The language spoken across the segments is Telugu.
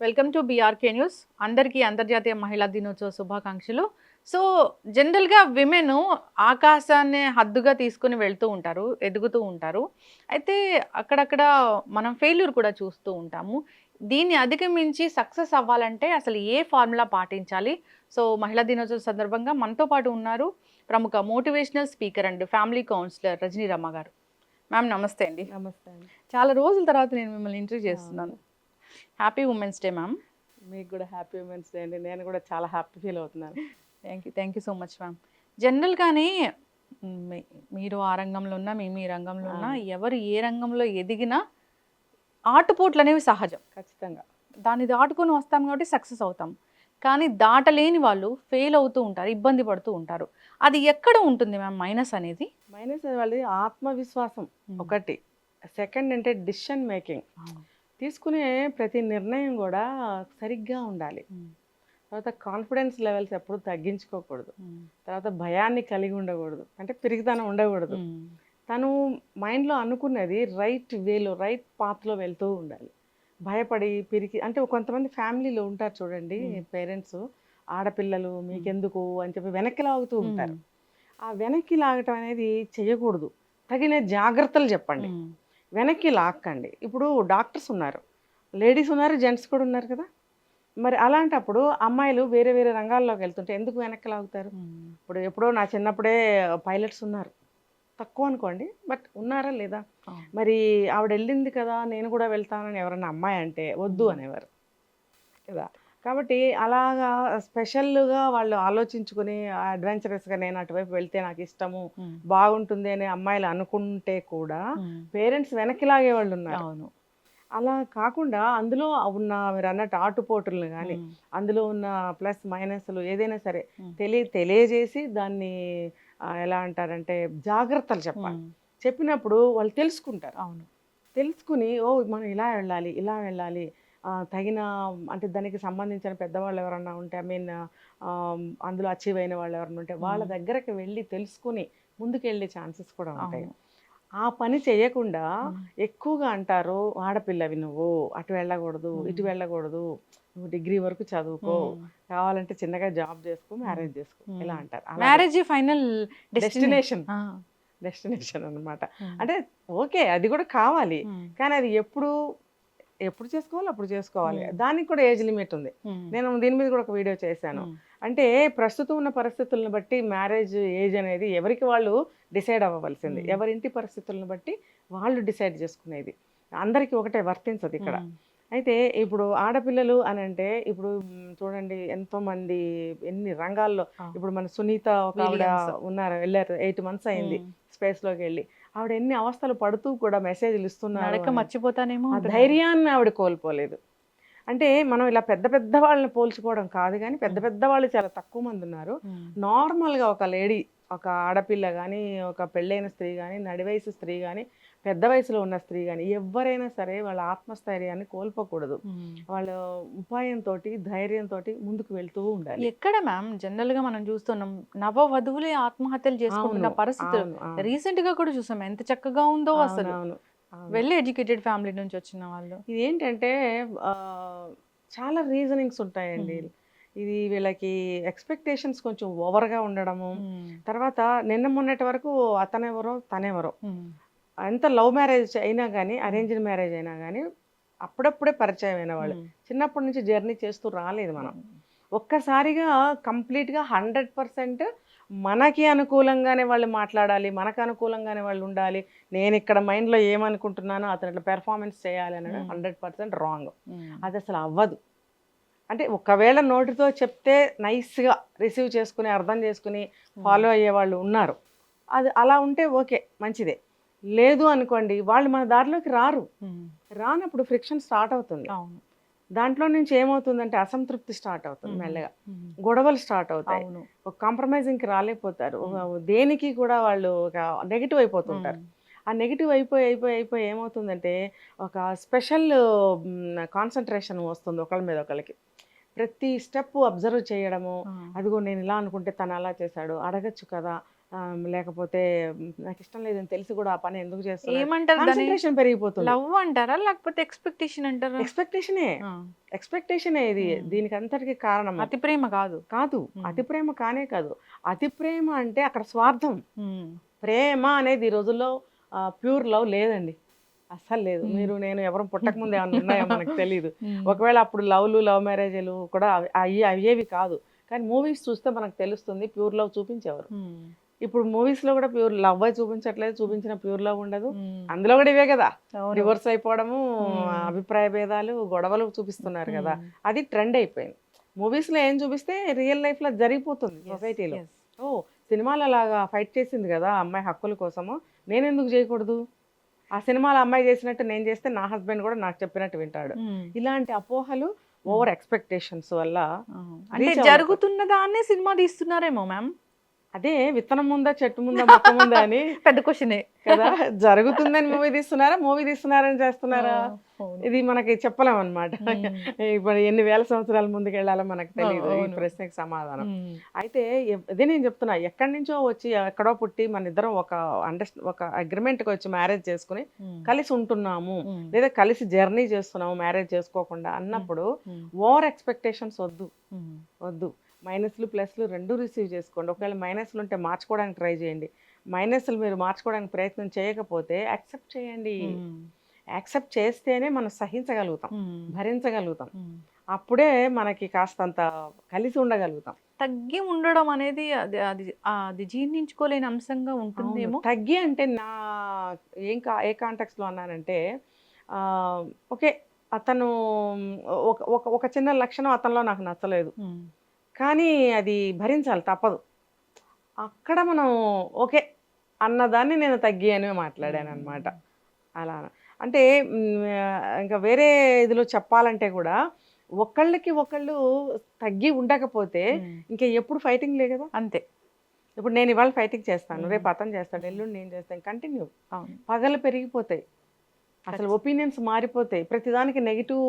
Welcome to BRK news. అందరికీ అంతర్జాతీయ మహిళా దినోత్సవ శుభాకాంక్షలు. సో, జనరల్‌గా విమెన్ ఆకాశాన్ని హద్దుగా తీసుకొని వెళ్తూ ఉంటారు, ఎదుగుతూ ఉంటారు. అయితే అక్కడక్కడ మనం ఫెయిల్యూర్ కూడా చూస్తూ ఉంటాము. దీన్ని అధిగమించి సక్సెస్ అవ్వాలంటే అసలు ఏ ఫార్ములా పాటించాలి? సో, మహిళా దినోత్సవం సందర్భంగా మనతో పాటు ఉన్నారు ప్రముఖ motivational speaker and family counsellor Rajani Rama garu. Ma'am నమస్తే అండి. నమస్తే అండి. చాలా రోజుల తర్వాత నేను మిమ్మల్ని ఇంటర్వ్యూ అవును. చేస్తున్నాను. Happy women's day ma'am. మీకు కూడా హ్యాపీ ఉమెన్స్ డే అండి. నేను కూడా చాలా హ్యాపీ ఫీల్ అవుతున్నాను. Thank you so much ma'am. జనరల్‌గానే మీరు ఆ రంగంలో ఉన్నా, మేము ఈ రంగంలో ఉన్నా, అవును. ఎవరు ఏ రంగంలో ఎదిగినా ఆటుపోట్లనేవి సహజం. ఖచ్చితంగా. దాన్ని దాటుకొని వస్తాం కాబట్టి సక్సెస్ అవుతాం. కానీ దాటలేని వాళ్ళు ఫెయిల్ అవుతూ ఉంటారు, ఇబ్బంది పడుతూ ఉంటారు. అది ఎక్కడ ఉంటుంది మ్యామ్ మైనస్ అనేది? మైనస్ వాళ్ళది ఆత్మవిశ్వాసం ఒకటి. సెకండ్ అంటే డిసిషన్ మేకింగ్. తీసుకునే ప్రతి నిర్ణయం కూడా సరిగ్గా ఉండాలి. తర్వాత కాన్ఫిడెన్స్ లెవెల్స్ ఎప్పుడు తగ్గించుకోకూడదు. తర్వాత భయాన్ని కలిగి ఉండకూడదు. అంటే పిరికితనం ఉండకూడదు. తను మైండ్లో అనుకున్నది రైట్ వేలో, రైట్ పాత్లో వెళ్తూ ఉండాలి. భయపడి పిరికి అంటే కొంతమంది ఫ్యామిలీలో ఉంటారు చూడండి, పేరెంట్స్ ఆడపిల్లలు మీకెందుకు అని చెప్పి వెనక్కి లాగుతూ ఉంటారు. ఆ వెనక్కి లాగటం అనేది చేయకూడదు. తగిన జాగ్రత్తలు చెప్పండి. వెనక్కి లాక్కండి. ఇప్పుడు డాక్టర్స్ ఉన్నారు, లేడీస్ ఉన్నారు, జెంట్స్ కూడా ఉన్నారు కదా. మరి అలాంటప్పుడు అమ్మాయిలు వేరే వేరే రంగాల్లోకి వెళ్తుంటే ఎందుకు వెనక్కి లాగుతారు? ఇప్పుడు ఎప్పుడో నా చిన్నప్పుడే పైలట్స్ ఉన్నారు, తక్కువ అనుకోండి, బట్ ఉన్నారా లేదా? మరి ఆవిడ వెళ్ళింది కదా నేను కూడా వెళ్తానని ఎవరన్నా అమ్మాయి అంటే వద్దు అనేవారు కదా. కాబట్టి అలాగా స్పెషల్గా వాళ్ళు ఆలోచించుకుని అడ్వెంచరస్గా నేను అటువైపు వెళ్తే నాకు ఇష్టము, బాగుంటుంది అని అమ్మాయిలు అనుకుంటే కూడా పేరెంట్స్ వెనక్కి లాగే వాళ్ళు ఉన్నారు. అవును. అలా కాకుండా అందులో ఉన్న మీరు అన్నట్టు ఆటుపోటులను కానీ అందులో ఉన్న ప్లస్ మైనస్లు ఏదైనా సరే తెలియజేసి దాన్ని ఎలా అంటారంటే జాగ్రత్తలు చెప్పాలి. చెప్పినప్పుడు వాళ్ళు తెలుసుకుంటారు. అవును. తెలుసుకుని ఓ మనం ఇలా వెళ్ళాలి, ఇలా వెళ్ళాలి, తగిన అంటే దానికి సంబంధించిన పెద్దవాళ్ళు ఎవరన్నా ఉంటే అందులో అచీవ్ అయిన వాళ్ళు ఎవరన్నా ఉంటే వాళ్ళ దగ్గరకు వెళ్ళి తెలుసుకుని ముందుకెళ్ళే ఛాన్సెస్ కూడా ఉంటాయి. ఆ పని చేయకుండా ఎక్కువగా అంటారు ఆడపిల్లవి నువ్వు అటు వెళ్ళకూడదు, ఇటు వెళ్ళకూడదు, నువ్వు డిగ్రీ వరకు చదువుకో, కావాలంటే చిన్నగా జాబ్ చేసుకో, మ్యారేజ్ చేసుకో, ఇలా అంటారు. మ్యారేజ్ ఫైనల్ డెస్టినేషన్ అనమాట. అంటే ఓకే అది కూడా కావాలి, కానీ అది ఎప్పుడు చేసుకోవాలి అప్పుడు చేసుకోవాలి. దానికి కూడా ఏజ్ లిమిట్ ఉంది. నేను దీని మీద కూడా ఒక వీడియో చేశాను. అంటే ప్రస్తుతం ఉన్న పరిస్థితులను బట్టి మ్యారేజ్ ఏజ్ అనేది ఎవరికి వాళ్ళు డిసైడ్ అవ్వవలసింది. ఎవరింటి పరిస్థితులను బట్టి వాళ్ళు డిసైడ్ చేసుకునేది, అందరికీ ఒకటే వర్తించదు ఇక్కడ. అయితే ఇప్పుడు ఆడపిల్లలు అని అంటే ఇప్పుడు చూడండి ఎంతోమంది ఎన్ని రంగాల్లో, ఇప్పుడు మన సునీత ఒక ఆవిడ ఉన్నారు, వెళ్ళారు 8 months అయింది స్పేస్లోకి వెళ్ళి. ఆవిడ ఎన్ని అవస్థలు పడుతూ కూడా మెసేజ్లు ఇస్తున్నారు. మర్చిపోతానేమో ఆ ధైర్యాన్ని ఆవిడ కోల్పోలేదు. అంటే మనం ఇలా పెద్ద పెద్ద వాళ్ళని పోల్చుకోవడం కాదు, కానీ పెద్ద పెద్ద వాళ్ళు చాలా తక్కువ మంది ఉన్నారు. నార్మల్గా ఒక లేడీ, ఒక ఆడపిల్ల కానీ, ఒక పెళ్ళైన స్త్రీ కానీ, నడివయసు స్త్రీ కానీ, పెద్ద వయసులో ఉన్న స్త్రీ కానీ, ఎవరైనా సరే వాళ్ళ ఆత్మస్థైర్యాన్ని కోల్పోకూడదు. వాళ్ళ ఉపాయంతో, ధైర్యంతో ముందుకు వెళ్తూ ఉండాలి. ఎక్కడ మ్యామ్ జనరల్ గా మనం చూస్తున్నాం నవ వధువులే ఆత్మహత్యలు చేసుకుంటున్న పరిస్థితులు రీసెంట్ గా కూడా చూసాం. ఎంత చక్కగా ఉందో అసలు. వెల్ ఎడ్యుకేటెడ్ ఫ్యామిలీ నుంచి వచ్చిన వాళ్ళు. ఇది ఏంటంటే చాలా రీజనింగ్స్ ఉంటాయండి. ఇది వీళ్ళకి ఎక్స్పెక్టేషన్స్ కొంచెం ఓవర్గా ఉండడము. తర్వాత నిన్న మొన్నటి వరకు అతనెవరో తనెవరో, ఎంత లవ్ మ్యారేజ్ అయినా కానీ అరేంజ్డ్ మ్యారేజ్ అయినా కానీ అప్పుడప్పుడే పరిచయం అయిన వాళ్ళు, చిన్నప్పటి నుంచి జర్నీ చేస్తూ రాలేదు మనం. ఒక్కసారిగా కంప్లీట్గా 100% మనకి అనుకూలంగానే వాళ్ళు మాట్లాడాలి, మనకు అనుకూలంగానే వాళ్ళు ఉండాలి, నేను ఇక్కడ మైండ్లో ఏమనుకుంటున్నానో అతను ఇట్లా పెర్ఫార్మెన్స్ చేయాలి అనేది 100% రాంగ్. అది అసలు అవ్వదు. అంటే ఒకవేళ నోటితో చెప్తే నైస్గా రిసీవ్ చేసుకుని అర్థం చేసుకుని ఫాలో అయ్యే వాళ్ళు ఉన్నారు. అది అలా ఉంటే ఓకే, మంచిదే. లేదు అనుకోండి, వాళ్ళు మన దారిలోకి రానప్పుడు ఫ్రిక్షన్ స్టార్ట్ అవుతుంది. దాంట్లో నుంచి ఏమవుతుందంటే అసంతృప్తి స్టార్ట్ అవుతుంది, మెల్లగా గొడవలు స్టార్ట్ అవుతాయి, ఒక కాంప్రమైజింగ్కి రాలేకపోతారు, దేనికి కూడా వాళ్ళు ఒక నెగిటివ్ అయిపోతుంటారు. ఆ నెగిటివ్ అయిపోయి ఏమవుతుందంటే ఒక స్పెషల్ కాన్సన్ట్రేషన్ వస్తుంది ఒకళ్ళ మీద ఒకళ్ళకి. ప్రతి స్టెప్ అబ్జర్వ్ చేయడము, అదిగో నేను ఇలా అనుకుంటే తను అలా చేశాడు, అడగచ్చు కదా, లేకపోతే నాకు ఇష్టం లేదని తెలిసి కూడా ఆ పని ఎందుకు చేస్తున్నారు, ఏమంటారు దాన్ని? కాన్సన్ట్రేషన్ పెరిగిపోతుంది. లవ్ అంటారా లేకపోతే ఎక్స్పెక్టేషన్ అంటారా? ఎక్స్పెక్టేషనే, ఎక్స్పెక్టేషనే ఇది దీనికి అంతటికి కారణం. అతి ప్రేమ కాదు. కాదు, అతి ప్రేమ కానే కాదు. అతి ప్రేమ అంటే అక్కడ స్వార్థం. ప్రేమ అనేది ఈ రోజుల్లో ప్యూర్ లవ్ లేదండి, అస్సలు లేదు. మీరు నేను ఎవరు పుట్టక ముందు ఏమైనా ఉన్నాయో మనకు తెలియదు. ఒకవేళ అప్పుడు లవ్ మ్యారేజ్లు కూడా అయ్యేవి కాదు. కానీ మూవీస్ చూస్తే మనకు తెలుస్తుంది ప్యూర్ లవ్ చూపించేవారు. ఇప్పుడు మూవీస్ లో కూడా ప్యూర్ లవ్ చూపించట్లేదు, చూపించిన ప్యూర్ లవ్ ఉండదు. అందులో కూడా ఇవే కదా, డివోర్స్ అయిపోవడము, అభిప్రాయ భేదాలు, గొడవలు చూపిస్తున్నారు కదా. అది ట్రెండ్ అయిపోయింది. మూవీస్ లో ఏం చూపిస్తే రియల్ లైఫ్ లో జరిగిపోతుంది సొసైటీలో. ఓ సినిమాలు అలాగా ఫైట్ చేసింది కదా అమ్మాయి హక్కుల కోసము, నేను ఎందుకు చేయకూడదు? ఆ సినిమాలో అమ్మాయి చేసినట్టు నేను చేస్తే నా హస్బెండ్ కూడా నాకు చెప్పినట్టు వింటాడు. ఇలాంటి అపోహలు, ఓవర్ ఎక్స్పెక్టేషన్స్ వల్ల అంటే జరుగుతున్న దాన్నే సినిమా తీస్తున్నారేమో మ్యామ్. అదే విత్తనం ముందా చెట్టు ముందా మొక్క ముందా అని పెద్ద క్వశ్చనే కదా. జరుగుతుందని మూవీ తీస్తున్నారని చేస్తున్నారా, ఇది మనకి చెప్పలేము అనమాట. ఇప్పుడు ఎన్ని వేల సంవత్సరాల ముందుకు వెళ్ళాలో మనకు తెలియదు ఈ ప్రశ్నకి సమాధానం. అయితే అదే నేను చెప్తున్నా, ఎక్కడి నుంచో వచ్చి ఎక్కడో పుట్టి మన ఇద్దరం ఒక అగ్రిమెంట్కి వచ్చి మ్యారేజ్ చేసుకుని కలిసి ఉంటున్నాము, లేదా కలిసి జర్నీ చేస్తున్నాము మ్యారేజ్ చేసుకోకుండా అన్నప్పుడు ఓవర్ ఎక్స్పెక్టేషన్స్ వద్దు. మైనస్లు ప్లస్లు రెండు రిసీవ్ చేసుకోండి. ఒకవేళ మైనస్లు ఉంటే మార్చుకోవడానికి ట్రై చేయండి. మైనస్లు మీరు మార్చుకోవడానికి ప్రయత్నం చేయకపోతే యాక్సెప్ట్ చేయండి. యాక్సెప్ట్ చేస్తేనే మనం సహించగలుగుతాం, భరించగలుగుతాం. అప్పుడే మనకి కాస్తంత కలిసి ఉండగలుగుతాం. తగ్గి ఉండడం అనేది అది జీర్ణించుకోలేని అంశంగా ఉంటుందేమో. తగ్గి అంటే నా ఏ కాంటాక్ట్స్లో అన్నానంటే, ఓకే అతను ఒక చిన్న లక్షణం అతనిలో నాకు నచ్చలేదు, కానీ అది భరించాలి, తప్పదు. అక్కడ మనం ఓకే అన్నదాన్ని నేను తగ్గి అని మాట్లాడాను అనమాట. అలా అంటే ఇంకా వేరే ఇదిలో చెప్పాలంటే కూడా ఒకళ్ళకి ఒకళ్ళు తగ్గి ఉండకపోతే ఇంకా ఎప్పుడు ఫైటింగ్ లే కదా. అంతే. ఇప్పుడు నేను ఇవాళ ఫైటింగ్ చేస్తాను, రేపు అతను చేస్తాడు, ఎల్లుండి నేను చేస్తాను, కంటిన్యూ. పగలు పెరిగిపోతాయి, అసలు ఒపీనియన్స్ మారిపోతాయి, ప్రతిదానికి నెగిటివ్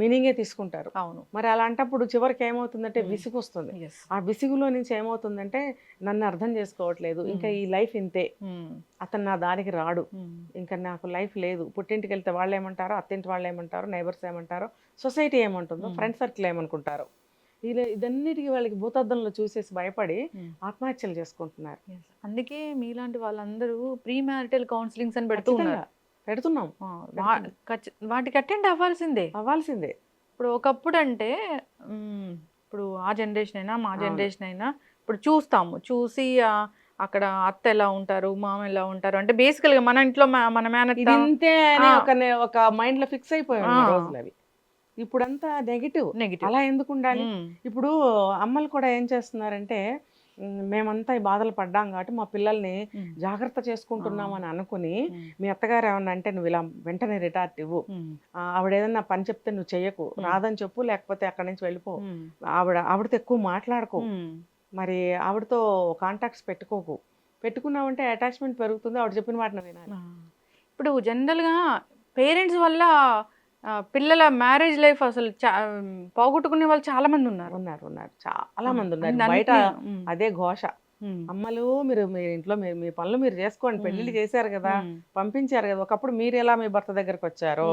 మీనింగే తీసుకుంటారు. మరి అలాంటప్పుడు చివరికి ఏమవుతుందంటే విసుగు వస్తుంది. ఆ విసుగులో నుంచి ఏమవుతుందంటే నన్ను అర్థం చేసుకోవట్లేదు, ఇంకా ఈ లైఫ్ ఇంతే, అతను నా దానికి రాడు, ఇంకా నాకు లైఫ్ లేదు. పుట్టింటికి వెళ్తే వాళ్ళు ఏమంటారో, అత్తింటి వాళ్ళు ఏమంటారో, నైబర్స్ ఏమంటారో, సొసైటీ ఏమంటుందో, ఫ్రెండ్ సర్కిల్ ఏమనుకుంటారో, ఇదన్నిటికీ వాళ్ళకి భూతద్దంలో చూసేసి భయపడి ఆత్మహత్యలు చేసుకుంటున్నారు. అందుకే మీలాంటి వాళ్ళందరూ ప్రీ మ్యారిటల్ కౌన్సిలింగ్స్ అని పెడుతున్నాం. వాటికి అటెండ్ అవ్వాల్సిందే. ఇప్పుడు ఒకప్పుడు అంటే ఇప్పుడు ఆ జనరేషన్ అయినా మా జనరేషన్ అయినా ఇప్పుడు చూసి అక్కడ అత్త ఎలా ఉంటారు, మామ ఎలా ఉంటారు, అంటే బేసికల్ గా మన ఇంట్లో మన మేనత్త ఒక మైండ్ లో ఫిక్స్ అయిపోయాయి రోజులు అవి. ఇప్పుడంతా నెగిటివ్. అలా ఎందుకు ఉండాలి? ఇప్పుడు అమ్మలు కూడా ఏం చేస్తున్నారంటే, మేమంతా ఈ బాధలు పడ్డాం కాబట్టి మా పిల్లల్ని జాగ్రత్త చేసుకుంటున్నాం అని అనుకుని, మీ అత్తగారు ఏమన్నా అంటే నువ్వు ఇలా వెంటనే రిటార్ట్ ఇవ్వు, ఆవిడ ఏదన్నా పని చెప్తే నువ్వు చెయ్యకు, రాదని చెప్పు, లేకపోతే అక్కడి నుంచి వెళ్ళిపో, ఆవిడతో ఎక్కువ మాట్లాడుకో, మరి ఆవిడతో కాంటాక్ట్స్ పెట్టుకున్నావంటే అటాచ్మెంట్ పెరుగుతుంది, ఆవిడ చెప్పిన వాటిని వినాలి. ఇప్పుడు జనరల్గా పేరెంట్స్ వల్ల పిల్లల మ్యారేజ్ లైఫ్ అసలు పోగొట్టుకునే వాళ్ళు చాలా మంది ఉన్నారు. చాలా మంది ఉన్నారు బయట. అదే ఘోష. అమ్మలు మీరు మీ ఇంట్లో మీ పనులు మీరు చేసుకోండి, పెళ్లిళ్ళు చేశారు కదా, పంపించారు కదా, ఒకప్పుడు మీరు ఎలా మీ భర్త దగ్గరకు వచ్చారో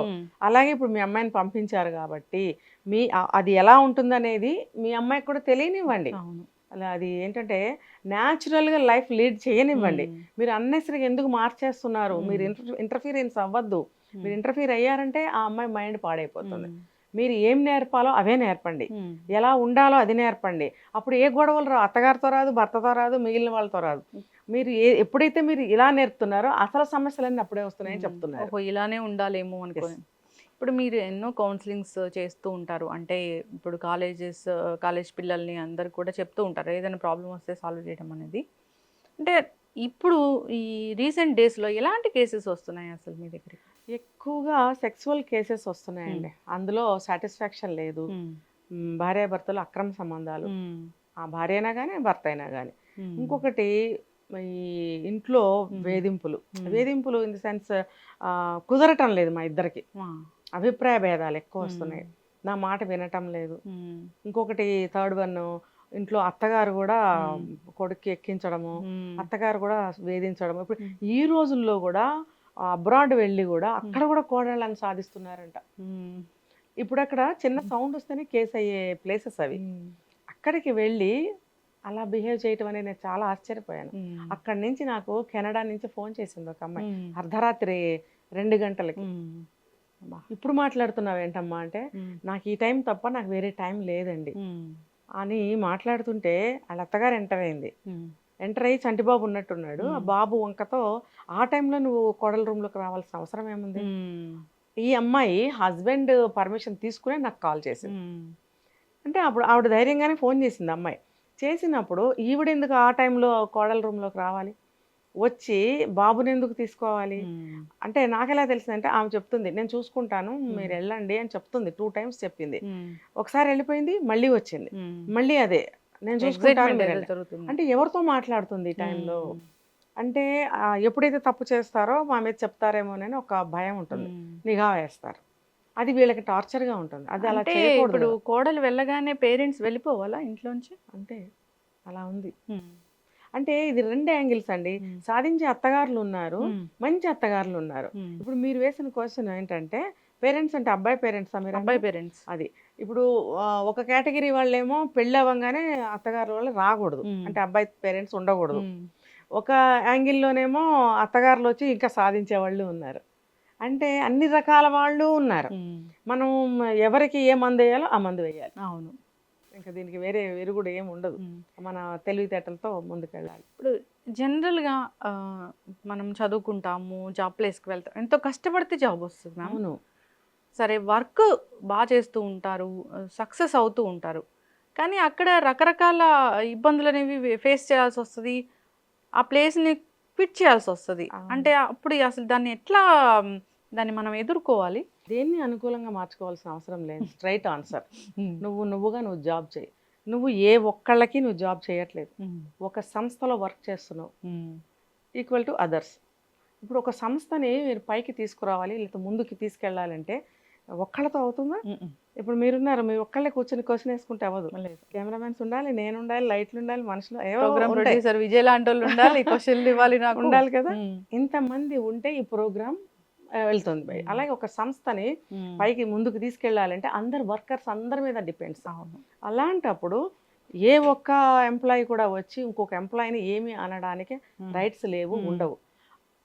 అలాగే ఇప్పుడు మీ అమ్మాయిని పంపించారు కాబట్టి అది ఎలా ఉంటుందనేది మీ అమ్మాయికి కూడా తెలియనివ్వండి. అలా అది ఏంటంటే న్యాచురల్గా లైఫ్ లీడ్ చేయనివ్వండి. మీరు అన్నెసరిగా ఎందుకు మార్చేస్తున్నారు? మీరు ఇంటర్ఫీరెన్స్ అవ్వద్దు. మీరు ఇంటర్ఫీర్ అయ్యారంటే ఆ అమ్మాయి మైండ్ పాడైపోతుంది. మీరు ఏం నేర్పాలో అవే నేర్పండి, ఎలా ఉండాలో అది నేర్పండి. అప్పుడు ఏ గొడవలు రావు, అత్తగారితో రాదు, భర్తతో రాదు, మిగిలిన వాళ్ళతో రాదు. మీరు ఎప్పుడైతే మీరు ఇలా నేర్పుతున్నారో అసలు సమస్యలన్నీ అప్పుడే వస్తున్నాయని చెప్తున్నారు. ఇలానే ఉండాలేమో అనుకో. ఇప్పుడు మీరు ఎన్నో కౌన్సిలింగ్స్ చేస్తూ ఉంటారు, అంటే ఇప్పుడు కాలేజ్ పిల్లల్ని అందరు కూడా చెప్తూ ఉంటారు ఏదైనా ప్రాబ్లం వస్తే సాల్వ్ చేయడం అనేది. అంటే ఇప్పుడు ఈ రీసెంట్ డేస్లో ఎలాంటి కేసెస్ వస్తున్నాయి అసలు మీ దగ్గరికి? ఎక్కువగా సెక్సువల్ కేసెస్ వస్తున్నాయండి. అందులో సాటిస్ఫాక్షన్ లేదు, భార్యాభర్తలు అక్రమ సంబంధాలు, ఆ భార్య అయినా కానీ భర్త అయినా కానీ. ఇంకొకటి ఈ ఇంట్లో వేధింపులు ఇన్ ది సెన్స్ కుదరటం లేదు మా ఇద్దరికి, అభిప్రాయ భేదాలు ఎక్కువ వస్తున్నాయి, నా మాట వినటం లేదు. ఇంకొకటి థర్డ్ వన్, ఇంట్లో అత్తగారు కూడా కొడుక్కి ఎక్కించడము, అత్తగారు కూడా వేధించడము. ఇప్పుడు ఈ రోజుల్లో కూడా అబ్రాడ్ వెళ్ళి కూడా అక్కడ కూడా కోడళ్ళని సాధిస్తున్నారంట. ఇప్పుడు అక్కడ చిన్న సౌండ్ వస్తేనే కేసు అయ్యే ప్లేసెస్ అవి. అక్కడికి వెళ్ళి అలా బిహేవ్ చేయటం అనేది నేను చాలా ఆశ్చర్యపోయాను. అక్కడి నుంచి నాకు కెనడా నుంచి ఫోన్ చేసింది ఒక అమ్మాయి అర్ధరాత్రి 2 గంటలకి. ఇప్పుడు మాట్లాడుతున్నావు ఏంటమ్మా అంటే, నాకు ఈ టైం తప్ప నాకు వేరే టైం లేదండి అని మాట్లాడుతుంటే వాళ్ళ అత్తగారు ఎంటర్ అయింది. ఎంటర్ అయ్యి చంటిబాబు ఉన్నట్టున్నాడు. ఆ బాబు వంకతో ఆ టైంలో నువ్వు కోడల రూమ్లోకి రావాల్సిన అవసరం ఏముంది? ఈ అమ్మాయి హస్బెండ్ పర్మిషన్ తీసుకునే నాకు కాల్ చేసింది. అంటే అప్పుడు ఆవిడ ధైర్యంగానే ఫోన్ చేసింది అమ్మాయి. చేసినప్పుడు ఈవిడెందుకు ఆ టైంలో కోడల రూమ్లోకి రావాలి, వచ్చి బాబుని ఎందుకు తీసుకోవాలి అంటే నాకెలా తెలిసిందంటే ఆమె చెప్తుంది, నేను చూసుకుంటాను మీరు వెళ్ళండి అని చెప్తుంది. 2 times చెప్పింది. ఒకసారి వెళ్ళిపోయింది, మళ్ళీ వచ్చింది, మళ్ళీ అదే నేను చూసుకుంటాను మీరు వెళ్ళండి. అంటే ఎవరితో మాట్లాడుతుంది ఈ టైంలో? అంటే ఎప్పుడైతే తప్పు చేస్తారో మా మీద చెప్తారేమోనని ఒక భయం ఉంటుంది, నిఘా వేస్తారు. అది వీళ్ళకి టార్చర్గా ఉంటుంది. అది అలా చేయకూడదు. ఇప్పుడు కోడలు వెళ్ళగానే పేరెంట్స్ వెళ్ళిపోవాలా ఇంట్లోంచి? అంటే అలా ఉంది. అంటే ఇది 2 యాంగిల్స్ అండి. సాధించే అత్తగారులు ఉన్నారు, మంచి అత్తగారులు ఉన్నారు. ఇప్పుడు మీరు వేసిన క్వశ్చన్ ఏంటంటే పేరెంట్స్ అంటే అబ్బాయి పేరెంట్స్, అబ్బాయి పేరెంట్స్. అది ఇప్పుడు ఒక కేటగిరీ వాళ్ళేమో పెళ్ళి అవ్వగానే అత్తగారు వాళ్ళు రాకూడదు, అంటే అబ్బాయి పేరెంట్స్ ఉండకూడదు. ఒక యాంగిల్లోనేమో అత్తగారులు వచ్చి ఇంకా సాధించే వాళ్ళు ఉన్నారు. అంటే అన్ని రకాల వాళ్ళు ఉన్నారు. మనం ఎవరికి ఏ మందు వేయాలో ఆ మందు వేయాలి. అవును, ఇంకా దీనికి వేరే కూడా ఏమి ఉండదు. మన తెలివితేటలతో ముందుకెళ్ళాలి. ఇప్పుడు జనరల్గా మనం చదువుకుంటాము, జాబ్ ప్లేస్కి వెళ్తాం, ఎంతో కష్టపడితే జాబ్ వస్తుంది. అవును, సరే వర్క్ బాగా చేస్తూ ఉంటారు, సక్సెస్ అవుతూ ఉంటారు, కానీ అక్కడ రకరకాల ఇబ్బందులు అనేవి ఫేస్ చేయాల్సి వస్తుంది, ఆ ప్లేస్ని క్విట్ చేయాల్సి వస్తుంది. అంటే అప్పుడు అసలు దాన్ని మనం ఎదుర్కోవాలి. దేన్ని అనుకూలంగా మార్చుకోవాల్సిన అవసరం లేదు. స్ట్రైట్ ఆన్సర్, నువ్వుగా జాబ్ చేయి. నువ్వు ఏ ఒక్కళ్ళకి నువ్వు జాబ్ చేయట్లేదు, ఒక సంస్థలో వర్క్ చేస్తున్నావు, ఈక్వల్ టు అదర్స్. ఇప్పుడు ఒక సంస్థని మీరు పైకి తీసుకురావాలి లేదా ముందుకు తీసుకెళ్ళాలంటే ఒక్కళ్ళతో అవుతుందా? ఇప్పుడు మీరున్నారు, మీరు ఒక్కళ్ళే కూర్చొని క్వశ్చన్ వేసుకుంటే అవ్వదు. కెమెరామెన్స్ ఉండాలి, నేను ఉండాలి, లైట్లు ఉండాలి, మనుషులు, ప్రొడ్యూసర్ విజయ్ లాంటి వాళ్ళు ఉండాలి, క్వశ్చన్లు ఇవ్వాలి, నాకు ఉండాలి కదా. ఇంతమంది ఉంటే ఈ ప్రోగ్రామ్ వెళ్తుంది. అలాగే ఒక సంస్థని పైకి ముందుకు తీసుకెళ్ళాలంటే అందరు వర్కర్స్ అందరి మీద డిపెండ్స్. అలాంటప్పుడు ఏ ఒక్క ఎంప్లాయీ కూడా వచ్చి ఇంకొక ఎంప్లాయీని ఏమి అనడానికి రైట్స్ లేవు, ఉండవు.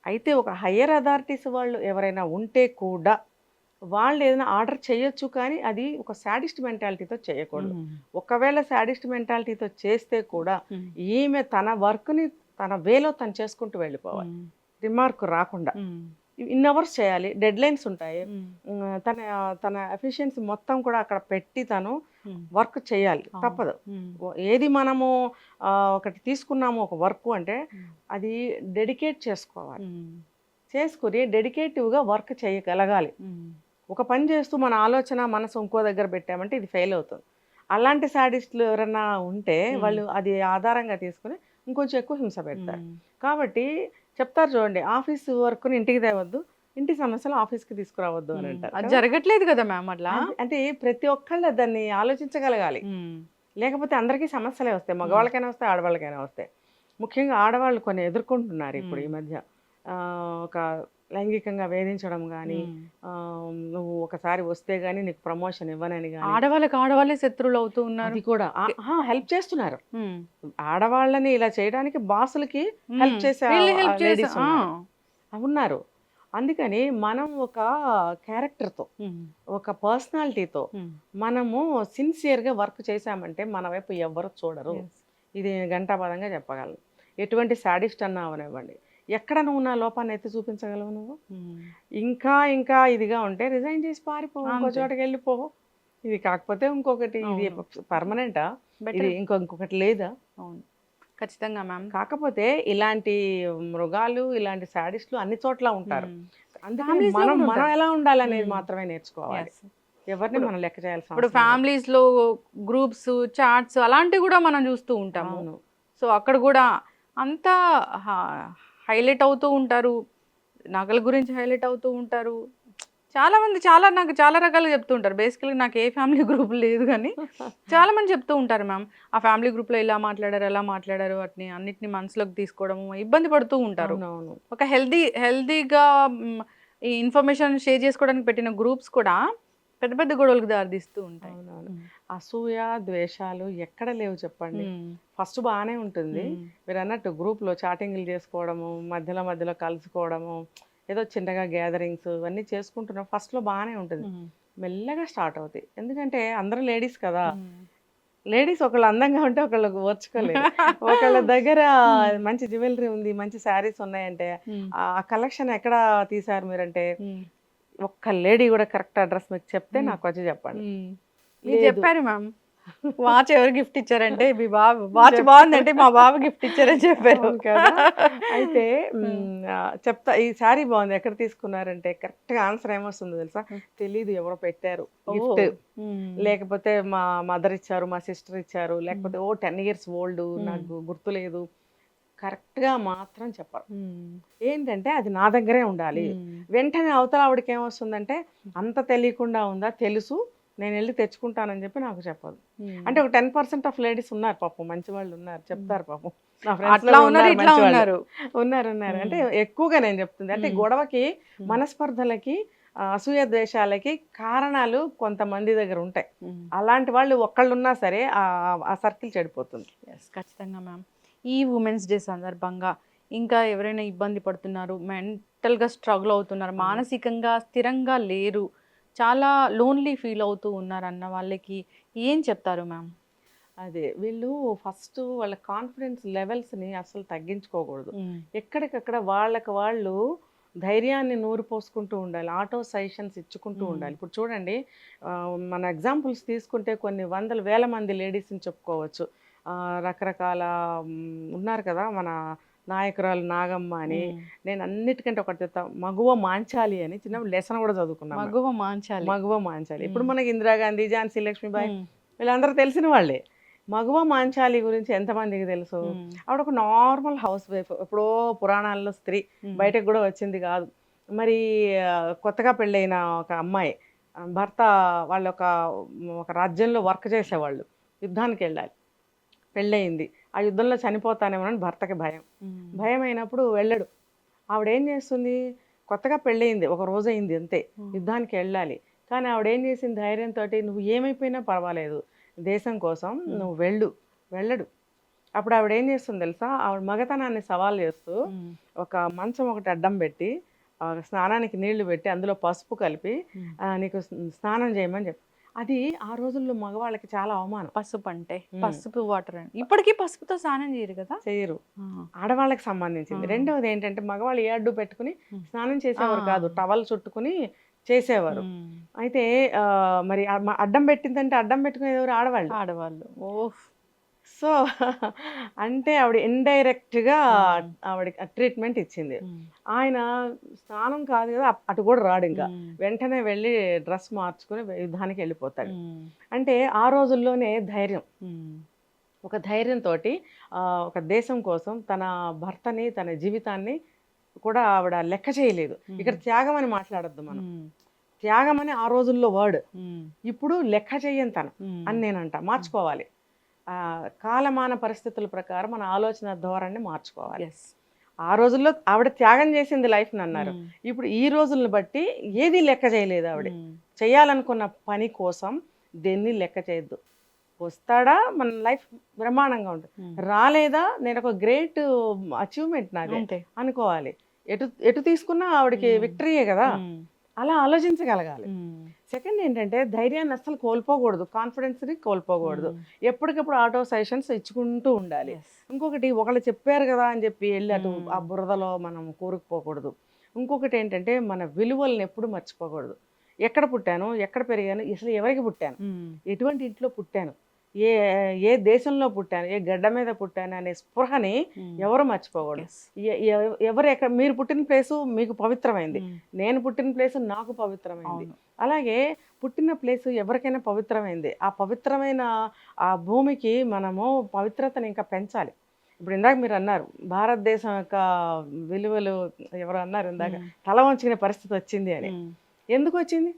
అయితే ఒక హయ్యర్ అథారిటీస్ వాళ్ళు ఎవరైనా ఉంటే కూడా వాళ్ళు ఏదైనా ఆర్డర్ చేయొచ్చు, కానీ అది ఒక సాడిస్ట్ మెంటాలిటీతో చేయకూడదు. ఒకవేళ సాడిస్ట్ మెంటాలిటీతో చేస్తే కూడా ఈమె తన వర్క్ని తన వేలో తను చేసుకుంటూ వెళ్ళిపోవాలి, రిమార్క్ రాకుండా. ఇన్ అవర్స్ చేయాలి, డెడ్ లైన్స్ ఉంటాయి, తన ఎఫిషియన్సీ మొత్తం కూడా అక్కడ పెట్టి తను వర్క్ చేయాలి, తప్పదు. ఏది మనము ఒకటి తీసుకున్నాము ఒక వర్క్ అంటే అది డెడికేట్ చేసుకోవాలి, చేసుకుని డెడికేటివ్గా వర్క్ చేయగలగాలి. ఒక పని చేస్తూ మన ఆలోచన మనసు ఇంకో దగ్గర పెట్టామంటే ఇది ఫెయిల్ అవుతుంది. అలాంటి సాడిస్టులు ఎవరైనా ఉంటే వాళ్ళు అది ఆధారంగా తీసుకుని ఇంకొంచెం ఎక్కువ హింస పెడతారు. కాబట్టి చెప్తారు చూడండి, ఆఫీస్ వర్క్ని ఇంటికి తేవద్దు, ఇంటి సమస్యలు ఆఫీస్కి తీసుకురావద్దు అని అంటారు. అది జరగట్లేదు కదా మ్యామ్ అట్లా. అంటే ప్రతి ఒక్కళ్ళు దాన్ని ఆలోచించగలగాలి, లేకపోతే అందరికీ సమస్యలే వస్తాయి. మగవాళ్ళకైనా వస్తాయి, ఆడవాళ్ళకైనా వస్తాయి. ముఖ్యంగా ఆడవాళ్ళు కొన్ని ఎదుర్కొంటున్నారు ఇప్పుడు ఈ మధ్య. ఒక లైంగికంగా వేధించడం కానీ, నువ్వు ఒకసారి వస్తే గానీ నీకు ప్రమోషన్ ఇవ్వనని కానీ, ఆడవాళ్ళే శత్రువులు అవుతూ ఉన్నారు. అది కూడా హెల్ప్ చేస్తున్నారు. ఆడవాళ్ళని ఇలా చేయడానికి బాసులకి హెల్ప్ చేసే లేడీస్ ఉన్నారు. అందుకని మనం ఒక క్యారెక్టర్తో, ఒక పర్సనాలిటీతో మనము సిన్సియర్గా వర్క్ చేసామంటే మన వైపు ఎవ్వరు చూడరు. ఇది గంటాపదంగా చెప్పగలను. ఎటువంటి సాడిస్ట్ అన్నా అవనివ్వండి, ఎక్కడ నువ్వు నా లోపాన్ని ఎత్తి చూపించగలవు? నువ్వు ఇంకా ఇదిగా ఉంటే రిజైన్ చేసి పారిపో, ఇంకో చోటకి వెళ్ళిపో. ఇది కాకపోతే ఇంకొకటి, ఇది పర్మనెంటా, ఇది ఇంకొకటి లేదా? అవును, ఖచ్చితంగా మ్యామ్. కాకపోతే ఇలాంటి మృగాలు, ఇలాంటి సాడిస్టులు అన్ని చోట్ల ఉంటారు. అందుకని మనం ఎలా ఉండాలనేది మాత్రమే నేర్చుకోవాలి. ఎవరిని మనం లెక్క చేయాల్సి. ఇప్పుడు ఫ్యామిలీస్ లో గ్రూప్స్, చాట్స్ అలాంటివి కూడా మనం చూస్తూ ఉంటాము. సో అక్కడ కూడా అంతా హైలైట్ అవుతూ ఉంటారు, నగల గురించి హైలైట్ అవుతూ ఉంటారు, చాలా మంది నాకు చాలా రకాలుగా చెప్తూ ఉంటారు. బేసికల్‌గా నాకు ఏ ఫ్యామిలీ గ్రూప్ లేదు గానీ, చాలా మంది చెప్తూ ఉంటారు మ్యామ్. ఆ ఫ్యామిలీ గ్రూప్‌లో ఇలా మాట్లాడారు, అలా మాట్లాడారు వాటిని అన్నిటిని మనసులోకి తీసుకోవడము, ఇబ్బంది పడుతూ ఉంటారు. అవునవును. ఒక హెల్తీగా ఈ ఇన్ఫర్మేషన్ షేర్ చేసుకోవడానికి పెట్టిన గ్రూప్స్ కూడా పెద్ద పెద్ద గొడవలకు దారితీస్తూ ఉంటాయి. అవునవును. అసూయ, ద్వేషాలు ఎక్కడ లేవు చెప్పండి. హ్మ్. ఫస్ట్ బాగానే ఉంటుంది. హ్మ్. మీరన్నట్టు గ్రూప్‌లో చాటింగ్‌లు చేసుకోవడము, మధ్యలో మధ్యలో కలుసుకోవడము, ఏదో చిన్నగా గ్యాదరింగ్స్ ఇవన్నీ చేసుకుంటున్నాం. ఫస్ట్‌లో బాగానే ఉంటుంది. హ్మ్. మెల్లగా స్టార్ట్ అవుతాయి. ఎందుకంటే అందరూ లేడీస్ కదా! హ్మ్. లేడీస్ ఒకళ్ళు అందంగా ఉంటే ఒకళ్ళకి ఓర్చుకోలేరు. ఒకళ్ళ దగ్గర హ్మ్. మంచి జ్యువెలరీ ఉంది, మంచి శారీస్ ఉన్నాయంటే, హ్మ్. ఆ కలెక్షన్ ఎక్కడ తీశారు మీరంటే, హ్మ్. ఒక్క లేడీ కూడా కరెక్ట్ అడ్రస్ మీకు చెప్తే హ్మ్. నాకొచ్చి చెప్పండి. హ్మ్. మీరు లేదు. చెప్పారు మ్యామ్. వాచ్ ఎవరు గిఫ్ట్ ఇచ్చారంటే మీ బాబు. వాచ్ బాగుందంటే మా బాబు గిఫ్ట్ ఇచ్చారని చెప్పారు. అవును కదా! అయితే హ్మ్. చెప్తా ఈ శారీ బాగుంది. ఎక్కడ తీసుకున్నారంటే కరెక్ట్‌గా ఆన్సర్ ఏమొస్తుందో తెలుసా? హ్మ్. తెలీదు ఎవరో పెట్టారు గిఫ్ట్. ఓహ్! హ్మ్. లేకపోతే మా మదర్ ఇచ్చారు, మా సిస్టర్ ఇచ్చారు. హ్మ్. లేకపోతే 10 ఇయర్స్ ఓల్డ్ హ్మ్. నాకు గుర్తులేదు. కరెక్ట్‌గా మాత్రం చెప్పరు. హ్మ్. ఏంటంటే అది నా దగ్గరే ఉండాలి. హ్మ్. వెంటనే అవతల ఆవిడకి ఏమొస్తుందంటే అంత తెలియకుండా ఉందా? తెలుసు. నేనెళ్లి తెచ్చుకుంటానని చెప్పి నాకు చెప్పదు. హ్మ్. అంటే ఒక 10% ఆఫ్ లేడీస్ ఉన్నారు పాపం మంచివాళ్ళు ఉన్నారు. హ్మ్. చెప్తారు పాపం. నా ఫ్రెండ్స్‌లో అట్లా కూడా ఉన్నారు, ఉన్నారు ఇట్లా మంచివాళ్ళు. ఉన్నారు. ఉన్నారు. అంటే హ్మ్. ఎక్కువగా నేను చెప్తుంది. అంటే హ్మ్. గొడవకి, హ్మ్. మనస్పర్ధలకి, అసూయ ద్వేషాలకి కారణాలు కొంతమంది దగ్గర ఉంటాయి. హ్మ్. అలాంటి వాళ్ళు ఒక్కళ్ళున్నా సరే ఆ సర్కిల్ చెడిపోతుంది. యెస్. ఖచ్చితంగా మ్యామ్. ఈ వుమెన్స్ డే సందర్భంగా ఇంకా ఎవరైనా ఇబ్బంది పడుతున్నారు, మెంటల్‌గా స్ట్రగుల్ అవుతున్నారు, అవును. మానసికంగా స్థిరంగా లేరు, చాలా లోన్లీ ఫీల్ అవుతూ ఉన్నారన్న వాళ్ళకి ఏం చెప్తారు మ్యామ్? అదే. వీళ్ళు ఫస్ట్ వాళ్ళ కాన్ఫిడెన్స్ లెవెల్స్‌ని అస్సలు తగ్గించుకోకూడదు. హ్మ్. ఎక్కడికక్కడ వాళ్ళకి వాళ్ళు ధైర్యాన్ని నూరి పోసుకుంటూ ఉండాలి. ఆటో సజెషన్స్ ఇచ్చుకుంటూ హ్మ్. ఉండాలి. ఇప్పుడు చూడండి మన ఎగ్జాంపుల్స్ తీసుకుంటే కొన్ని వందల వేల మంది లేడీస్‌ని చెప్పుకోవచ్చు. రకరకాల ఉన్నారు కదా! మన నాయకురాలు నాగమ్మ అని. హ్మ్. నేను అన్నిటికంటే ఒకటి చెప్తా. మగువ మాంచాలి అని చిన్నప్పుడు లెసన్ కూడా చదువుకున్నాం మేము. మగువ మాంచాలి. మగువ మాంచాలి. ఇప్పుడు హ్మ్. మనకి ఇందిరాగాంధీ, ఝాన్సీ లక్ష్మీబాయి హ్మ్. వీళ్ళందరూ తెలిసిన వాళ్ళే. మగువ మాంచాలి గురించి ఎంతమందికి తెలుసు? హ్మ్. ఆవిడ ఒక నార్మల్ హౌస్ వైఫ్. ఎప్పుడో పురాణాల్లో స్త్రీ. హ్మ్. బయటకు గూడా వచ్చింది గాదు. మరి కొత్తగా పెళ్ళైన ఒక అమ్మాయి. భర్త వాళ్ళొక ఒక రాజ్యంలో వర్క్ చేసేవాళ్ళు. యుద్ధానికెళ్ళాలి. పెళ్ళయింది. ఆ యుద్ధంలో చనిపోతానేమోనని భర్తకి భయం. హ్మ్. భయమైనప్పుడు వెళ్ళడు. ఆవిడేం చేస్తుంది? కొత్తగా పెళ్ళయింది. ఒక రోజయింది అంతే. హ్మ్. యుద్ధానికెళ్ళాలి. కానీ ఆవిడేం చేసింది ధైర్యంతోటి నువ్వు ఏమైపోయినా పర్వాలేదు. దేశం కోసం హ్మ్. నువ్వు వెళ్ళు. వెళ్ళడు. అప్పుడు ఆవిడేం చేస్తుంది తెలుసా? ఆవిడ మగతనాన్ని సవాలు చేస్తూ హ్మ్. ఒక మంచం ఒకటి అడ్డం పెట్టి స్నానానికి నీళ్లు పెట్టి అందులో పసుపు కలిపి హ్మ్. నీకు స్నానం చేయమని చెప్పి అది ఆ రోజుల్లో మగవాళ్ళకి చాలా అవమానం. పసుపు అంటే హ్మ్. పసుపు వాటర్ అని. ఇప్పటికి పసుపుతో స్నానం చేయరు కదా? చెయ్యరు. ఆ! ఆడవాళ్ళకి ఆ! సంబంధించింది. రెండవది ఏంటంటే మగవాళ్ళు ఏ అడ్డు పెట్టుకుని హ్మ్. స్నానం ఆ! చేసేవారు కాదు. టవల్ చుట్టుకుని చేసేవారు. హ్మ్. అయితే మరి అడ్డం పెట్టిందంటే అడ్డం పెట్టుకునేదెవరు ఆడవాళ్ళు. ఆడవాళ్ళు. ఓఫ్! సో, అంటే ఆవిడ ఇండైరెక్ట్‌గా హ్మ్. ఆవిడకి ట్రీట్‌మెంట్ ఇచ్చింది. హ్మ్. ఆయన స్నానం కాదు కదా! అటు కూడా రాడింక. హ్మ్. వెంటనే వెళ్ళి డ్రెస్ మార్చుకొని యుద్ధానికెళ్ళిపోతాడు. హ్మ్. అంటే ఆ రోజుల్లోనే ధైర్యం. హ్మ్. ఒక ధైర్యంతోటి ఒక దేశం కోసం తన భర్తని, తన జీవితాన్ని కూడా ఆవిడ లెక్క చేయలేదు. హ్మ్. ఇక్కడ త్యాగం అని మాట్లాడొద్దు మనం. హ్మ్. త్యాగం అని ఆ రోజుల్లో వర్డ్. హ్మ్. ఇప్పుడు లెక్క చెయ్యనితనం హ్మ్. అని నేనంట. మార్చుకోవాలి. కాలమాన పరిస్థితుల ప్రకారం మన ఆలోచన ధోరణిని మార్చుకోవాలి. యెస్. ఆ రోజుల్లో ఆవిడ త్యాగం చేసింది లైఫ్‌నన్నారు. హ్మ్. ఇప్పుడు ఈ రోజుల్ని బట్టి ఏది లెక్క చేయలేదు ఆవిడ. హ్మ్. చేయాలనుకున్న పని కోసం దేన్ని లెక్క చేయొద్దు. వస్తాడా మన లైఫ్ బ్రహ్మాండంగా ఉంటుంది. హ్మ్. రాలేదా నేనొక గ్రేట్ అచీవ్‌మెంట్ నాదే అంతే. అనుకోవాలి. ఎటు ఎటు తీసుకున్నా ఆవిడకి హ్మ్. విక్టరీయే గదా! హ్మ్. అలా ఆలోచించగలగాలి. హ్మ్. సెకండ్ ఏంటంటే ధైర్యాన్ని అస్సలు కోల్పోకూడదు. కాన్ఫిడెన్స్‌ని కోల్పోకూడదు. హ్మ్. ఎప్పటికప్పుడు ఆటో సజెషన్స్ ఇచ్చుకుంటూ ఉండాలి. యెస్. ఇంకొకటి ఒకళ్ళు చెప్పారు గదా! అని చెప్పి ఎళ్లి అటు హ్మ్. ఆ బురదలో మనం కూరుకుపోకూడదు. ఇంకొకటి ఏంటంటే మన విలువల్ని ఎప్పుడు మర్చిపోకూడదు. ఎక్కడ పుట్టాను? ఎక్కడ పెరిగాను? అసలు ఎవరికి పుట్టాను? హ్మ్. ఎటువంటి ఇంట్లో పుట్టాను? ఏ ఏ దేశంలో పుట్టాను? ఏ గడ్డ మీద పుట్టాను? అనే స్పృహని హ్మ్. ఎవరు మర్చిపోకూడదు. యెస్. ఎవరు ఎక్కడ మీరు పుట్టిన ప్లేసు మీకు పవిత్రమైంది. హ్మ్. నేను పుట్టిన ప్లేసు నాకు పవిత్రమైంది. అవును. అలాగే పుట్టిన ప్లేసు ఎవరికైనా పవిత్రమైంది. ఆ పవిత్రమైన ఆ భూమికి మనము పవిత్రతని ఇంకా పెంచాలి. ఇప్పుడు ఇందాక మీరన్నారు. భారతదేశం యొక్క విలువలు ఎవరో అన్నారు ఇందాక. హ్మ్. తల వంచుకునే పరిస్థితి వచ్చింది అని. హ్మ్. ఎందుకు వచ్చింది?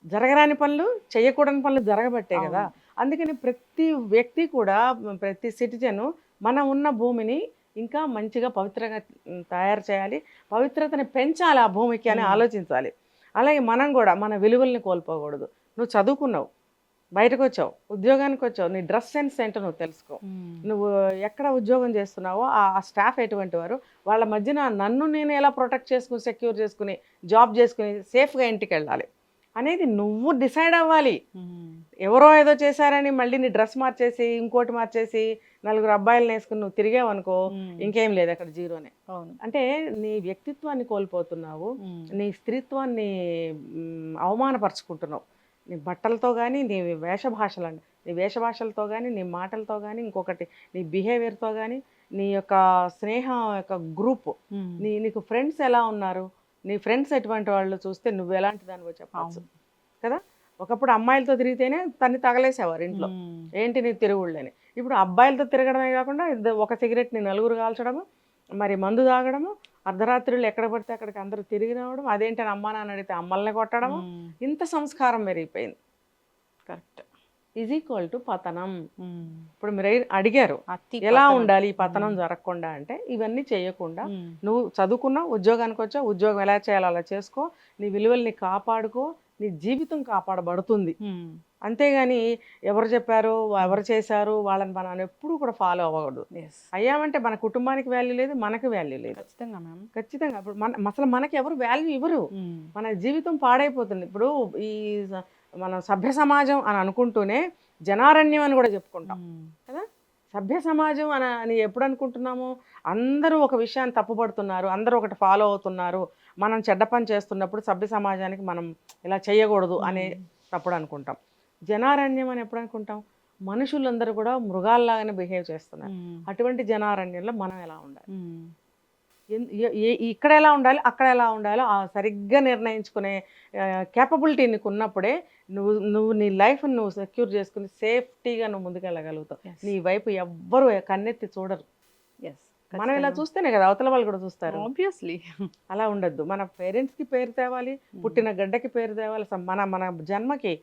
జరగరాని పనులు, చేయకూడని పనులు జరగబట్టే కదా. అవును. అందుకని ప్రతి వ్యక్తి కూడా, ప్రతి సిటిజను మనం ఉన్న భూమిని ఇంకా మంచిగా పవిత్రంగా తయారు చేయాలి, పవిత్రతని పెంచాలి ఆ భూమికి అని ఆలోచించాలి. అలాగే మనం కూడా మన విలువల్ని కోల్పోకూడదు. నువ్వు చదువుకున్నావు, బయటకు వచ్చావు, ఉద్యోగానికి వచ్చావు, నీ డ్రెస్ సెన్స్ ఏంటో నువ్వు తెలుసుకో. నువ్వు ఎక్కడ ఉద్యోగం చేస్తున్నావో ఆ స్టాఫ్ ఎటువంటి వారు, వాళ్ళ మధ్యన నన్ను నేను ఎలా ప్రొటెక్ట్ చేసుకుని, సెక్యూర్ చేసుకుని, జాబ్ చేసుకుని సేఫ్గా ఇంటికి వెళ్ళాలి అనేది నువ్వు డిసైడ్ అవ్వాలి. ఎవరో ఏదో చేశారని మళ్ళీ నీ డ్రెస్ మార్చేసి, ఇంకోటి మార్చేసి, నలుగురు అబ్బాయిలను వేసుకుని నువ్వు తిరిగావనుకో, ఇంకేం లేదు, అక్కడ జీరోనే. అవును. అంటే నీ వ్యక్తిత్వాన్ని కోల్పోతున్నావు, నీ స్త్రీత్వాన్ని అవమానపరుచుకుంటున్నావు. నీ బట్టలతో కానీ, నీ వేషభాషలండి, నీ వేషభాషలతో కానీ, నీ మాటలతో కానీ, ఇంకొకటి నీ బిహేవియర్తో కానీ, నీ యొక్క స్నేహం యొక్క గ్రూప్, నీకు ఫ్రెండ్స్ ఎలా ఉన్నారు, నీ ఫ్రెండ్స్ ఎటువంటి వాళ్ళు చూస్తే నువ్వు ఎలాంటి దానివో చెప్పచ్చు కదా. ఒకప్పుడు అమ్మాయిలతో తిరిగితేనే తన్ని తగలేసేవారు ఇంట్లో, ఏంటి నీ తిరుగుళ్ళని. ఇప్పుడు అబ్బాయిలతో తిరగడమే కాకుండా ఒక సిగరెట్ని నలుగురు కాల్చడము, మరి మందు తాగడము, అర్ధరాత్రులు ఎక్కడ పడితే అక్కడికి అందరూ తిరిగి రావడం, అదేంటని అమ్మా నాన్న అడిగితే అమ్మల్ని కొట్టడము, ఇంత సంస్కారం పెరిగిపోయింది. కరెక్ట్. ఈజ్ ఈక్వల్ టు పతనం. ఇప్పుడు మీరు అడిగారు ఎలా ఉండాలి ఈ పతనం జరగకుండా అంటే, ఇవన్నీ చేయకుండా నువ్వు చదువుకున్నావు, ఉద్యోగానికి వచ్చావు, ఉద్యోగం ఎలా చేయాలో అలా చేసుకో, నీ విలువల్ని కాపాడుకో, నీ జీవితం కాపాడబడుతుంది. అంతేగాని ఎవరు చెప్పారు, ఎవరు చేశారు, వాళ్ళని మనం ఎప్పుడూ కూడా ఫాలో అవ్వకూడదు. అయ్యామంటే మన కుటుంబానికి వాల్యూ లేదు, మనకి వాల్యూ లేదు. ఖచ్చితంగా మ్యామ్, ఖచ్చితంగా. ఇప్పుడు అసలు మనకి ఎవరు వాల్యూ ఇవ్వరు, మన జీవితం పాడైపోతుంది. ఇప్పుడు ఈ మనం సభ్య సమాజం అని అనుకుంటూనే జనారణ్యం అని కూడా చెప్పుకుంటాం కదా. సభ్య సమాజం అని ఎప్పుడు అనుకుంటున్నాము? అందరూ ఒక విషయాన్ని తప్పుపడుతున్నారు, అందరూ ఒకటి ఫాలో అవుతున్నారు, మనం చెడ్డ పని చేస్తున్నప్పుడు సభ్య సమాజానికి మనం ఇలా చేయకూడదు అనే తప్పుడు అనుకుంటాం. జనారణ్యం అని ఎప్పుడు అనుకుంటాం? మనుషులందరూ కూడా మృగాల్లాగానే బిహేవ్ చేస్తున్నారు. అటువంటి జనారణ్యంలో మనం ఎలా ఉండాలి, ఇక్కడ ఎలా ఉండాలి, అక్కడ ఎలా ఉండాలో సరిగ్గా నిర్ణయించుకునే కేపబిలిటీ నీకు ఉన్నప్పుడే నువ్వు నీ లైఫ్ని నువ్వు సెక్యూర్ చేసుకుని సేఫ్టీగా నువ్వు ముందుకెళ్ళగలుగుతావు. నీ వైపు ఎవ్వరు కన్నెత్తి చూడరు. మనం ఇలా చూస్తేనే కదా అవతల వాళ్ళు కూడా చూస్తారు. ఆబ్వియస్లీ అలా ఉండద్దు. మన పేరెంట్స్కి పేరు తేవాలి, పుట్టిన గడ్డకి పేరు తేవాలి, మన జన్మకి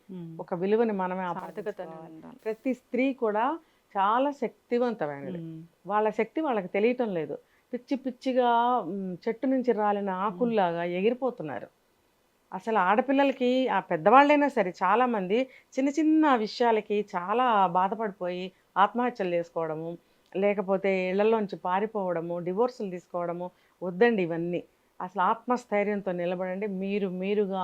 ఒక విలువని మనమే ఆపాదించుకోవాలి. ప్రతి స్త్రీ కూడా చాలా శక్తివంతమైనది. వాళ్ళ శక్తి వాళ్ళకి తెలియటం లేదు. పిచ్చి పిచ్చిగా చెట్టు నుంచి రాలిన ఆకుల్లాగా ఎగిరిపోతున్నారు. అసలు ఆడపిల్లలకి, ఆ పెద్దవాళ్ళైనా సరే చాలామంది చిన్న చిన్న విషయాలకి చాలా బాధపడిపోయి ఆత్మహత్యలు చేసుకోవడము, లేకపోతే ఇళ్లలోంచి పారిపోవడము, డివోర్సులు తీసుకోవడము. వద్దండి ఇవన్నీ. అసలు ఆత్మస్థైర్యంతో నిలబడండి. మీరుగా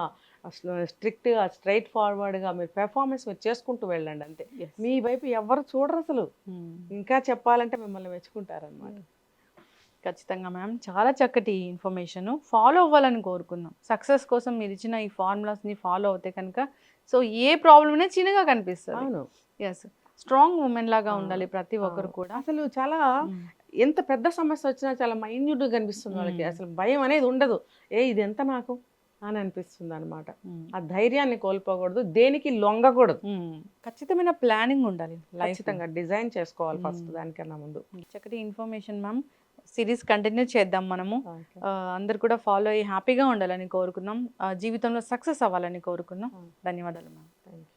స్ట్రిక్ట్గా స్ట్రైట్ ఫార్వర్డ్గా మీరు పెర్ఫార్మెన్స్ మీరు చేసుకుంటూ వెళ్ళండి అంతే. మీ వైపు ఎవరు చూడరు అసలు. ఇంకా చెప్పాలంటే మిమ్మల్ని మెచ్చుకుంటారనమాట. ఖచ్చితంగా మ్యామ్, చాలా చక్కటి ఇన్ఫర్మేషన్ ఫాలో అవ్వాలని కోరుకుందాం. సక్సెస్ కోసం మీరు ఇచ్చిన ఈ ఫార్ములాస్ని ఫాలో అవుతే కనుక సో ఏ ప్రాబ్లమ్నే చిన్నగా కనిపిస్తుంది. అవును. ఎస్, స్ట్రాంగ్ ఉమెన్ లాగా ఉండాలి ప్రతి ఒక్కరు కూడా. అసలు చాలా ఎంత పెద్ద సమస్య వచ్చినా చాలా మైన్యూట్గా కనిపిస్తుంది వాళ్ళకి. అసలు భయం అనేది ఉండదు. ఇది ఎంత నాకు అని అనిపిస్తుంది అనమాట. ఆ ధైర్యాన్ని కోల్పోకూడదు, దేనికి లొంగకూడదు. ఖచ్చితమైన ప్లానింగ్ ఉండాలి, ఖచ్చితంగా డిజైన్ చేసుకోవాలి ఫస్ట్ దానికన్నా ముందు. చక్కటి ఇన్ఫర్మేషన్ మ్యామ్. సిరీస్ కంటిన్యూ చేద్దాం మనము. అందరు కూడా ఫాలో అయ్యి హ్యాపీగా ఉండాలని కోరుకుందాం, జీవితంలో సక్సెస్ అవ్వాలని కోరుకుందాం. ధన్యవాదాలు మ్యామ్. Thank you.